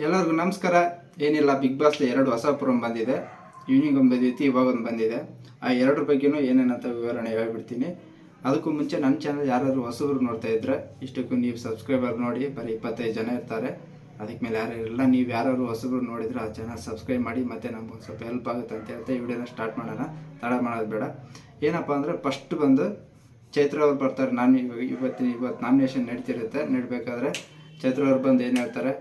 ಎಲ್ಲರಿಗೂ ನಮಸ್ಕಾರ. ಏನಿಲ್ಲ, ಬಿಗ್ ಬಾಸ್ 2 ಹೊಸ ಪ್ರೋಮ್ ಬಂದಿದೆ. ಈವ್ನಿಂಗ್ ಒಂದು ಬಂದಿತ್ತು, ಇವಾಗ ಒಂದು ಬಂದಿದೆ. ಆ ಎರಡರ ಬಗ್ಗೆನೂ ಏನೇನಂತ ವಿವರಣೆ ಹೇಳ್ಬಿಡ್ತೀನಿ. ಅದಕ್ಕೂ ಮುಂಚೆ ನನ್ನ ಚಾನಲ್ ಯಾರಾದರೂ ಹೊಸಬ್ರು ನೋಡ್ತಾ ಇದ್ದರೆ ಇಷ್ಟಕ್ಕೂ ನೀವು ಸಬ್ಸ್ಕ್ರೈಬರ್ ನೋಡಿ ಬರೀ 25 ಜನ ಇರ್ತಾರೆ. ಅದಕ್ಕೆ ಮೇಲೆ ಯಾರು ಇಲ್ಲ, ನೀವು ಯಾರು ಹೊಸಬ್ರು ನೋಡಿದ್ರೆ ಆ ಚಾನಲ್ ಸಬ್ಸ್ಕ್ರೈಬ್ ಮಾಡಿ, ಮತ್ತು ನಮ್ಗೆ ಒಂದು ಸ್ವಲ್ಪ ಹೆಲ್ಪ್ ಆಗುತ್ತೆ ಅಂತ ಹೇಳ್ತಾ ಈ ವಿಡಿಯೋನ ಸ್ಟಾರ್ಟ್ ಮಾಡೋಣ. ತಡ ಮಾಡೋದು ಬೇಡ. ಏನಪ್ಪ ಅಂದರೆ ಫಸ್ಟ್ ಬಂದು ಚೈತ್ರ ಅವ್ರು ಬರ್ತಾರೆ. ಇವತ್ತು ನಾಮಿನೇಷನ್ ನಡೀಬೇಕಾದ್ರೆ ಚೈತ್ರ ಅವ್ರು ಬಂದು ಏನು ಹೇಳ್ತಾರೆ,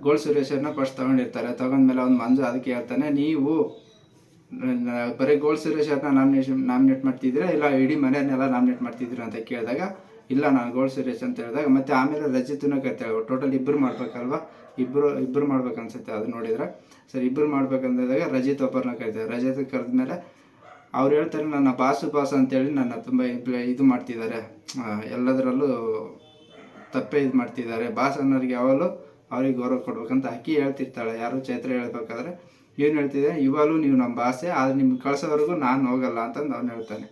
ಗೋಲ್ಡ್ ಸುರೇಶನ್ನ ಫಸ್ಟ್ ತೊಗೊಂಡಿರ್ತಾರೆ. ತೊಗೊಂಡ್ಮೇಲೆ ಅವ್ನು ಮಂಜು ಅದಕ್ಕೆ ಹೇಳ್ತಾನೆ, ನೀವು ಬರೀ ಗೋಲ್ಡ್ ಸುರೇಶನ್ನ ನಾಮಿನೇಟ್ ಮಾಡ್ತಿದ್ದೀರಾ ಇಲ್ಲ ಇಡೀ ಮನೆಯನ್ನೆಲ್ಲ ನಾಮಿನೇಟ್ ಮಾಡ್ತಿದ್ದೀರಾ ಅಂತ ಕೇಳಿದಾಗ, ಇಲ್ಲ ನಾನು ಗೋಲ್ಡ್ ಸುರೇಶ್ ಅಂತ ಹೇಳಿದಾಗ, ಮತ್ತು ಆಮೇಲೆ ರಜಿತನ ಕರಿತಾಳೆ. ಟೋಟಲ್ ಇಬ್ಬರು ಮಾಡ್ಬೇಕಲ್ವ, ಇಬ್ಬರು ಮಾಡ್ಬೇಕು ಅನ್ಸುತ್ತೆ. ಅದು ನೋಡಿದ್ರೆ ಸರಿ, ಇಬ್ಬರು ಮಾಡ್ಬೇಕಂದಾಗ ರಜಿತ್ ಒಬ್ಬರನ್ನ ಕರಿತಾರೆ. ರಜಿತ್ ಕರೆದ್ಮೇಲೆ ಅವ್ರು ಹೇಳ್ತಾರೆ, ನನ್ನ ಬಾಸು ಅಂತೇಳಿ ನನ್ನ ತುಂಬ ಇದು ಮಾಡ್ತಿದ್ದಾರೆ, ಎಲ್ಲದರಲ್ಲೂ ತಪ್ಪೇ ಇದು ಮಾಡ್ತಿದ್ದಾರೆ. ಬಾಸ್ ಅನ್ನೋರಿಗೆ ಯಾವಾಗಲೂ ಅವ್ರಿಗೆ ಗೌರವ ಕೊಡ್ಬೇಕಂತ ಅಕ್ಕಿ ಹೇಳ್ತಿರ್ತಾಳೆ. ಯಾರು ಚೈತ್ರ ಹೇಳ್ಬೇಕಾದ್ರೆ ಏನು ಹೇಳ್ತಿದ್ದೆ, ಇವಾಗಲೂ ನೀವು ನಮ್ಮ ಭಾಷೆ, ಆದರೆ ನಿಮ್ಗೆ ಕಳ್ಸೋವರೆಗೂ ನಾನು ಹೋಗಲ್ಲ ಅಂತಂದು ಅವ್ನು ಹೇಳ್ತಾನೆ.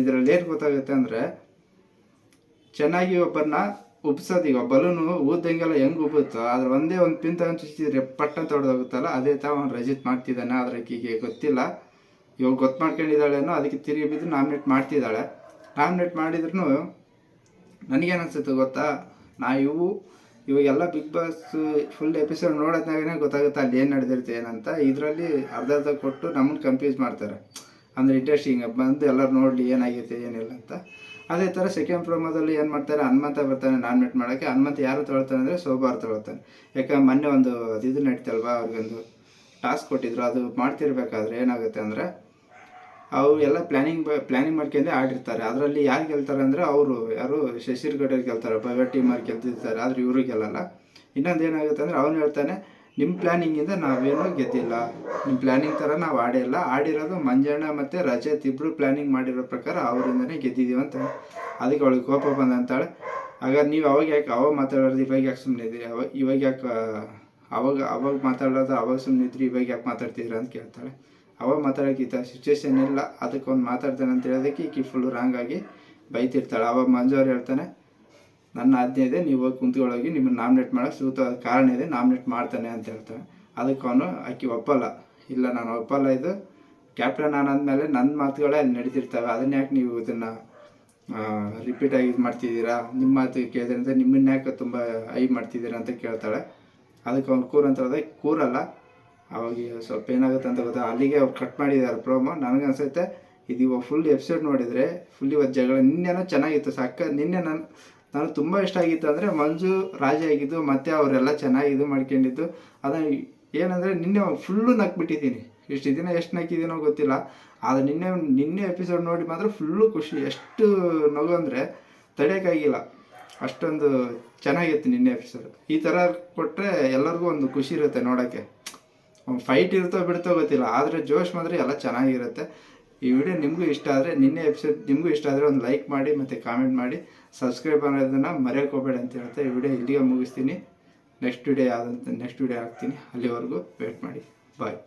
ಇದರಲ್ಲಿ ಏನು ಗೊತ್ತಾಗುತ್ತೆ ಅಂದರೆ, ಚೆನ್ನಾಗಿ ಒಬ್ಬರನ್ನ ಉಬ್ಸೋದು. ಈಗ ಬಲೂನು ಊದಂಗೆಲ್ಲ ಹೆಂಗೆ ಉಬ್ಬುತ್ತೋ, ಅದ್ರ ಒಂದೇ ಒಂದು ಪಿನ್ ತಗೊಂಡು ಚುಚ್ಚಿದ್ರೆ ಪಟ್ಟಂತ ಹೊಡೆದೋಗುತ್ತಲ್ಲ, ಅದೇ ಥರ ಅವ್ನು ರಜಿತ್ ಮಾಡ್ತಿದ್ದಾನೆ. ಆದರೆ ಆಕೆಗೆ ಗೊತ್ತಿಲ್ಲ, ಇವಾಗ ಗೊತ್ತು ಮಾಡ್ಕೊಂಡಿದ್ದಾಳೇನೋ, ಅದಕ್ಕೆ ತಿರುಗಿ ಬಿದ್ದು ನಾಮಿನೇಟ್ ಮಾಡ್ತಿದ್ದಾಳೆ. ನಾಮಿನೇಟ್ ಮಾಡಿದ್ರು ನನಗೇನು ಅನಿಸುತ್ತೆ ಗೊತ್ತಾ, ಇವಾಗೆಲ್ಲ ಬಿಗ್ ಬಾಸ್ ಫುಲ್ ಎಪಿಸೋಡ್ ನೋಡೋದ್ನಾಗೇ ಗೊತ್ತಾಗುತ್ತೆ ಅಲ್ಲಿ ಏನು ನಡೆದಿರುತ್ತೆ ಏನಂತ. ಇದರಲ್ಲಿ ಅರ್ಧ ಕೊಟ್ಟು ನಮ್ಮನ್ನು ಕನ್ಫ್ಯೂಸ್ ಮಾಡ್ತಾರೆ. ಅಂದರೆ ಇಂಟ್ರೆಸ್ಟಿಂಗ್ ಬಂದು ಎಲ್ಲರೂ ನೋಡಲಿ ಏನಾಗೈತೆ ಏನಿಲ್ಲ ಅಂತ. ಅದೇ ಥರ ಸೆಕೆಂಡ್ ಪ್ರೋಮೋದಲ್ಲಿ ಏನು ಮಾಡ್ತಾರೆ, ಹನುಮಂತ ಬರ್ತಾನೆ ನಾಮಿನೇಟ್ ಮಾಡೋಕ್ಕೆ. ಹನುಮಂತ ಯಾರು ತೊಗೊಳ್ತಾನೆ ಅಂದರೆ ಶೋಭಾ ತೊಗೊಳ್ತಾನೆ. ಯಾಕಂದ್ರೆ ಮೊನ್ನೆ ಒಂದು ಇದು ನಡೀತಲ್ವ, ಅವ್ರಿಗೊಂದು ಟಾಸ್ಕ್ ಕೊಟ್ಟಿದ್ರು. ಅದು ಮಾಡ್ತಿರ್ಬೇಕಾದ್ರೆ ಏನಾಗುತ್ತೆ ಅಂದರೆ, ಅವರು ಎಲ್ಲ ಪ್ಲ್ಯಾನಿಂಗ್ ಮಾಡ್ಕೊಂಡೆ ಆಡಿರ್ತಾರೆ. ಅದರಲ್ಲಿ ಯಾರು ಗೆಲ್ತಾರೆ ಅಂದರೆ, ಯಾರು ಶಶಿರ್ ಗೌಡರ್ ಗೆಲ್ತಾರೆ, ಪ್ರೈವೇಟ್ ಟೀಮವ್ರು ಗೆಲ್ತಿರ್ತಾರೆ. ಆದರೆ ಇವರು ಗೆಲ್ಲಲ್ಲ. ಇನ್ನೊಂದು ಏನಾಗುತ್ತೆ ಅಂದರೆ, ಅವನು ಹೇಳ್ತಾನೆ, ನಿಮ್ಮ ಪ್ಲ್ಯಾನಿಂಗಿಂದ ನಾವೇನೂ ಗೆದ್ದಿಲ್ಲ, ನಿಮ್ಮ ಪ್ಲ್ಯಾನಿಂಗ್ ಥರ ನಾವು ಆಡಿರೋದು ಮಂಜಣ್ಣ ಮತ್ತು ರಜತ್ ಇಬ್ಬರು ಪ್ಲ್ಯಾನಿಂಗ್ ಮಾಡಿರೋ ಪ್ರಕಾರ ಅವರಿಂದನೇ ಗೆದ್ದಿದ್ದೀವಿ ಅಂತ. ಅದಕ್ಕೆ ಅವಳಿಗೆ ಕೋಪ ಬಂದಂತಾಳೆ. ಹಾಗಾದ್ರೆ ನೀವು ಅವಾಗ ಮಾತಾಡೋದು ಇವಾಗ ಯಾಕೆ ಸುಮ್ಮನೆ ಇದ್ರಿ, ಇವಾಗ ಯಾಕೆ ಅವಾಗ ಮಾತಾಡೋದು ಅವಾಗ ಸುಮ್ಮನೆ ಇದ್ರಿ, ಇವಾಗ ಯಾಕೆ ಮಾತಾಡ್ತಿದ್ರಿ ಅಂತ ಕೇಳ್ತಾಳೆ. ಅವಾಗ ಮಾತಾಡೋಕೆ ಈ ಥರ ಸಿಚುವೇಶನ್ ಇಲ್ಲ, ಅದಕ್ಕೆ ಒಂದು ಮಾತಾಡ್ತಾನೆ ಅಂತ ಹೇಳೋದಕ್ಕೆ ಈಕೆ ಫುಲ್ಲು ರಾಂಗಾಗಿ ಬೈತಿರ್ತಾಳೆ. ಅವಾಗ ಮಂಜು ಅವ್ರು ಹೇಳ್ತಾನೆ, ನನ್ನ ಆಜ್ಞೆ ಇದೆ, ನೀವು ಹೋಗಿ ಕುಂತ್ಕೊಳ್ಳೋಗಿ, ನಿಮ್ಮನ್ನು ನಾಮಿನೇಟ್ ಮಾಡೋಕ್ಕೆ ಸೂಕ್ತವಾದ ಕಾರಣ ಇದೆ, ನಾಮಿನೇಟ್ ಮಾಡ್ತಾನೆ ಅಂತ ಹೇಳ್ತಾನೆ. ಅದಕ್ಕೆ ಅವನು ಆಕೆ ಒಪ್ಪಲ್ಲ. ಇಲ್ಲ ನಾನು ಒಪ್ಪಲ್ಲ, ಇದು ಕ್ಯಾಪ್ಟನ್ ಆನಾದ್ಮೇಲೆ ನನ್ನ ಮಾತುಗಳೇ ಅಲ್ಲಿ ನಡೀತಿರ್ತವೆ, ಅದನ್ನ ಯಾಕೆ ನೀವು ಇದನ್ನು ರಿಪೀಟಾಗಿ ಇದು ಮಾಡ್ತಿದ್ದೀರಾ, ನಿಮ್ಮ ಮಾತು ಕೇಳಿದ್ರಿಂದ ನಿಮ್ಮನ್ನ ಯಾಕೆ ತುಂಬ ಮಾಡ್ತಿದ್ದೀರಾ ಅಂತ ಕೇಳ್ತಾಳೆ. ಅದಕ್ಕೆ ಅವ್ನು ಕೂರಂತ ಹೋದಾಗ ಕೂರಲ್ಲ. ಅವಾಗ ಸ್ವಲ್ಪ ಏನಾಗುತ್ತೆ ಅಂತ ಗೊತ್ತಾ, ಅಲ್ಲಿಗೆ ಅವ್ರು ಕಟ್ ಮಾಡಿದ್ದಾರೆ ಪ್ರೋಮೋ. ನನಗನ್ಸುತ್ತೆ ಇದು ಇವಾಗ ಫುಲ್ ಎಪಿಸೋಡ್ ನೋಡಿದರೆ ಫುಲ್ ಇವತ್ತು ಜಗಳ. ನಿನ್ನೆನೋ ಚೆನ್ನಾಗಿತ್ತು ನಿನ್ನೆ ನನಗೆ ತುಂಬ ಇಷ್ಟ ಆಗಿತ್ತು ಅಂದರೆ ಮಂಜು ರಾಜಿ ಆಗಿದ್ದು, ಮತ್ತು ಅವರೆಲ್ಲ ಚೆನ್ನಾಗಿ ಇದು ಮಾಡ್ಕೊಂಡಿದ್ದು. ಅದನ್ನು ಏನಂದರೆ ನಿನ್ನೆ ಫುಲ್ಲು ನಕ್ಬಿಟ್ಟಿದ್ದೀನಿ. ಇಷ್ಟು ದಿನ ಎಷ್ಟು ನಕ್ಕಿದ್ದೀನೋ ಗೊತ್ತಿಲ್ಲ, ಆದರೆ ನಿನ್ನೆ ಎಪಿಸೋಡ್ ನೋಡಿ ಮಾತ್ರ ಫುಲ್ಲು ಖುಷಿ. ಎಷ್ಟು ನಗು ಅಂದರೆ ತಡೆಯೋಕ್ಕಾಗಿಲ್ಲ, ಅಷ್ಟೊಂದು ಚೆನ್ನಾಗಿತ್ತು ನಿನ್ನೆ ಎಪಿಸೋಡ್. ಈ ಥರ ಕೊಟ್ಟರೆ ಎಲ್ಲರಿಗೂ ಒಂದು ಖುಷಿ ಇರುತ್ತೆ ನೋಡೋಕ್ಕೆ. ಫೈಟ್ ಇರುತ್ತೋ ಬಿಡ್ತೋ ಗೊತ್ತಿಲ್ಲ, ಆದರೆ ಜೋಶ್ ಮಾತ್ರ ಎಲ್ಲ ಚೆನ್ನಾಗಿರುತ್ತೆ. ಈ ವಿಡಿಯೋ ನಿಮಗೂ ಇಷ್ಟ ಆದರೆ, ನಿನ್ನೆ ಎಪಿಸೋಡ್ ನಿಮಗೂ ಇಷ್ಟ ಆದರೆ ಒಂದು ಲೈಕ್ ಮಾಡಿ ಮತ್ತು ಕಾಮೆಂಟ್ ಮಾಡಿ, ಸಬ್ಸ್ಕ್ರೈಬ್ ಅನ್ನೋದನ್ನು ಮರೆಯೋಕೆ ಹೋಗಬೇಡಿ ಅಂತ ಹೇಳ್ತಾ ಈ ವಿಡಿಯೋ ಇಲ್ಲಿಗೆ ಮುಗಿಸ್ತೀನಿ. ನೆಕ್ಸ್ಟ್ ವಿಡಿಯೋ ಹಾಕ್ತೀನಿ. ಅಲ್ಲಿವರೆಗೂ ವೇಟ್ ಮಾಡಿ. ಬಾಯ್.